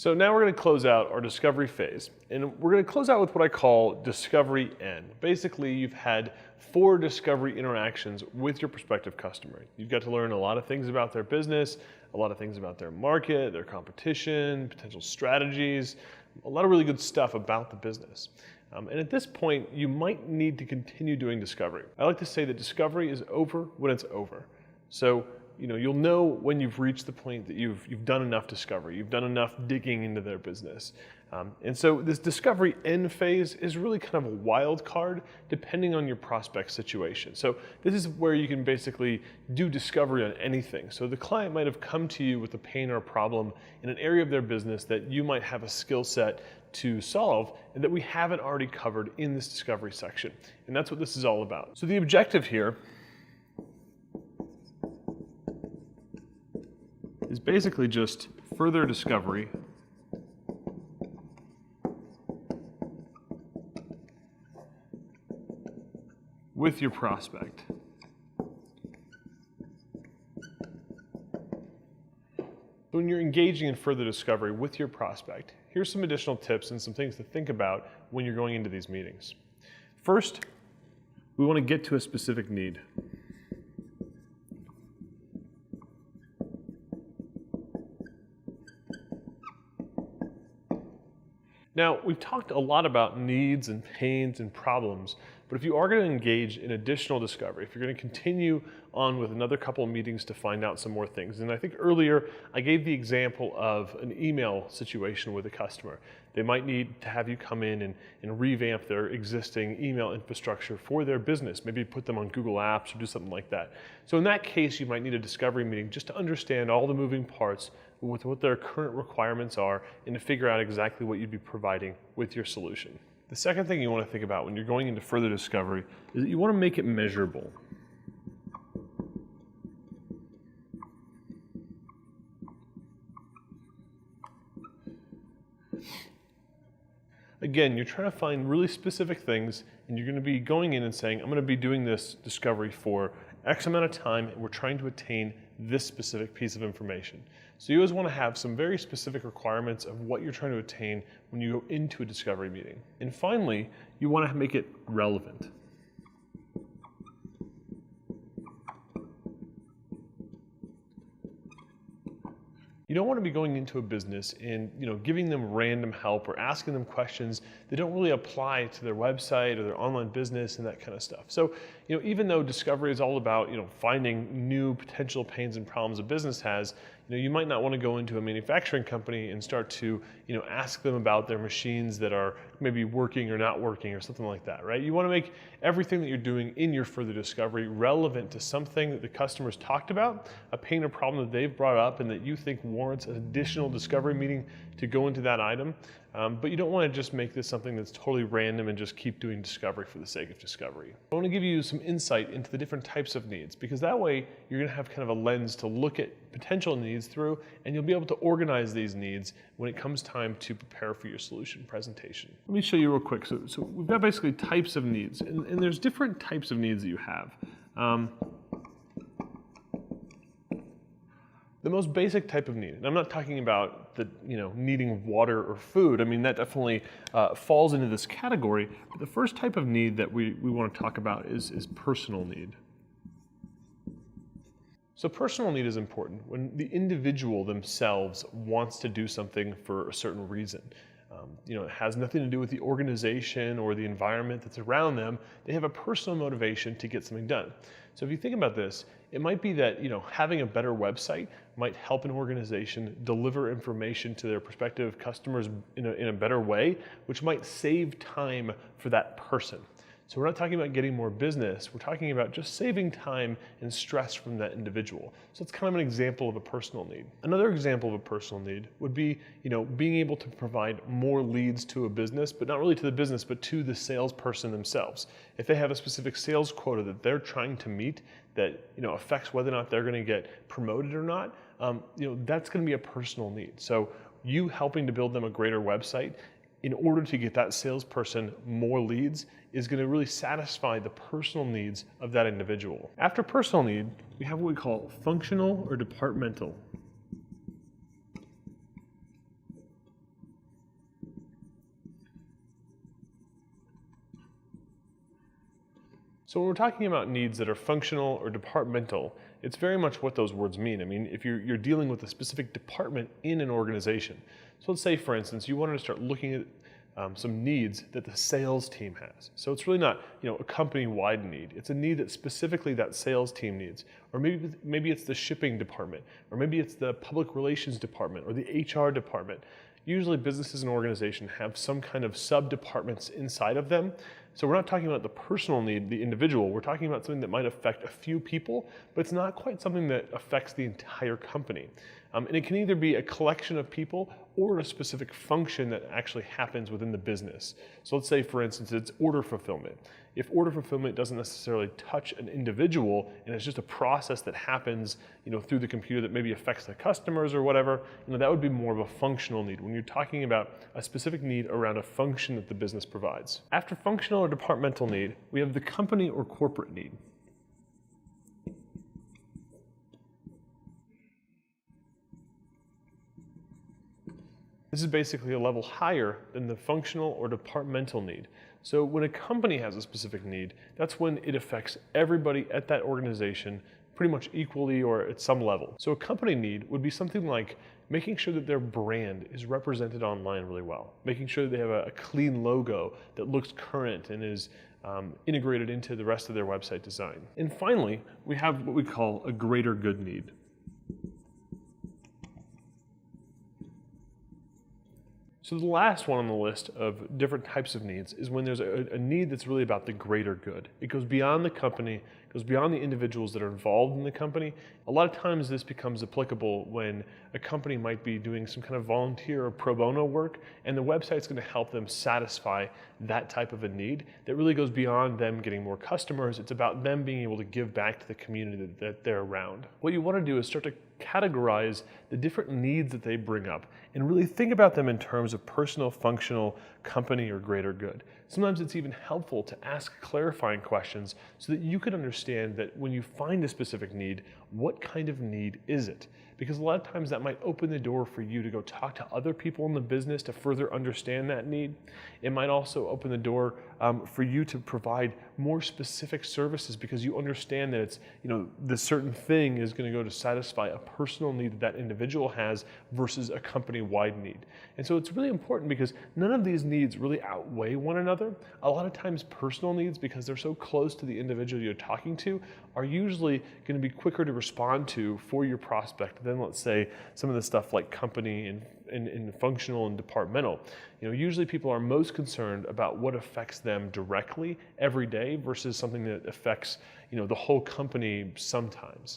So now we're going to close out our discovery phase, and we're going to close out with what I call discovery N. Basically, you've had 4 discovery interactions with your prospective customer. You've got to learn a lot of things about their business, a lot of things about their market, their competition, potential strategies, a lot of really good stuff about the business. And at this point, you might need to continue doing discovery. I like to say that discovery is over when it's over. So you'll know when you've reached the point that you've done enough discovery, you've done enough digging into their business. And so this discovery end phase is really kind of a wild card depending on your prospect situation. So this is where you can basically do discovery on anything. So the client might have come to you with a pain or a problem in an area of their business that you might have a skill set to solve and that we haven't already covered in this discovery section. And that's what this is all about. So the objective here is basically just further discovery with your prospect. When you're engaging in further discovery with your prospect, here's some additional tips and some things to think about when you're going into these meetings. First, we want to get to a specific need. Now, we've talked a lot about needs and pains and problems, but if you are going to engage in additional discovery, if you're going to continue on with another couple of meetings to find out some more things, and I think earlier I gave the example of an email situation with a customer. They might need to have you come in and revamp their existing email infrastructure for their business, maybe put them on Google Apps or do something like that. So in that case, you might need a discovery meeting just to understand all the moving parts with what their current requirements are and to figure out exactly what you'd be providing with your solution. The second thing you want to think about when you're going into further discovery is that you want to make it measurable. Again, you're trying to find really specific things and you're going to be going in and saying, I'm going to be doing this discovery for X amount of time and we're trying to attain this specific piece of information. So you always want to have some very specific requirements of what you're trying to attain when you go into a discovery meeting. And finally, you want to make it relevant. You don't want to be going into a business and giving them random help or asking them questions that don't really apply to their website or their online business and that kind of stuff. So even though discovery is all about finding new potential pains and problems a business has, you might not want to go into a manufacturing company and start to ask them about their machines that are maybe working or not working or something like that, right? You want to make everything that you're doing in your further discovery relevant to something that the customers talked about, a pain or problem that they've brought up and that you think warrants an additional discovery meeting to go into that item. But you don't want to just make this something that's totally random and just keep doing discovery for the sake of discovery. I want to give you some insight into the different types of needs, because that way you're going to have kind of a lens to look at potential needs through, and you'll be able to organize these needs when it comes time to prepare for your solution presentation. Let me show you real quick. So we've got basically types of needs, and there's different types of needs that you have. The most basic type of need, and I'm not talking about the needing water or food. I mean, that definitely falls into this category. But the first type of need that we want to talk about is personal need. So personal need is important when the individual themselves wants to do something for a certain reason. It has nothing to do with the organization or the environment that's around them. They have a personal motivation to get something done. So if you think about this, it might be that having a better website might help an organization deliver information to their prospective customers in a better way, which might save time for that person. So we're not talking about getting more business, we're talking about just saving time and stress from that individual. So it's kind of an example of a personal need. Another example of a personal need would be, being able to provide more leads to a business, but not really to the business, but to the salesperson themselves. If they have a specific sales quota that they're trying to meet that, affects whether or not they're going to get promoted or not, that's going to be a personal need. So you helping to build them a greater website in order to get that salesperson more leads is going to really satisfy the personal needs of that individual. After personal need, we have what we call functional or departmental. So when we're talking about needs that are functional or departmental, it's very much what those words mean. I mean, if you're dealing with a specific department in an organization. So let's say, for instance, you wanted to start looking at some needs that the sales team has. So it's really not, a company-wide need. It's a need that specifically that sales team needs. Or maybe it's the shipping department, or maybe it's the public relations department, or the HR department. Usually businesses and organizations have some kind of sub-departments inside of them. So we're not talking about the personal need, the individual. We're talking about something that might affect a few people, but it's not quite something that affects the entire company. And it can either be a collection of people or a specific function that actually happens within the business. So let's say, for instance, it's order fulfillment. If order fulfillment doesn't necessarily touch an individual and it's just a process that happens, through the computer that maybe affects the customers or whatever, that would be more of a functional need when you're talking about a specific need around a function that the business provides. After functional or departmental need, we have the company or corporate need. This is basically a level higher than the functional or departmental need. So when a company has a specific need, that's when it affects everybody at that organization pretty much equally or at some level. So a company need would be something like making sure that their brand is represented online really well, making sure that they have a clean logo that looks current and is integrated into the rest of their website design. And finally, we have what we call a greater good need. So the last one on the list of different types of needs is when there's a need that's really about the greater good. It goes beyond the company, it goes beyond the individuals that are involved in the company. A lot of times this becomes applicable when a company might be doing some kind of volunteer or pro bono work, and the website's going to help them satisfy that type of a need that really goes beyond them getting more customers. It's about them being able to give back to the community that they're around. What you want to do is start to categorize the different needs that they bring up and really think about them in terms of personal, functional, company, or greater good. Sometimes it's even helpful to ask clarifying questions so that you can understand that when you find a specific need, what kind of need is it? Because a lot of times that might open the door for you to go talk to other people in the business to further understand that need. It might also open the door for you to provide more specific services because you understand that it's, this certain thing is going to go to satisfy a personal need that that individual has versus a company-wide need. And so it's really important because none of these needs really outweigh one another. A lot of times personal needs, because they're so close to the individual you're talking to, are usually going to be quicker to respond to for your prospect than, let's say, some of the stuff like company and functional and departmental. Usually people are most concerned about what affects them directly every day versus something that affects, the whole company sometimes.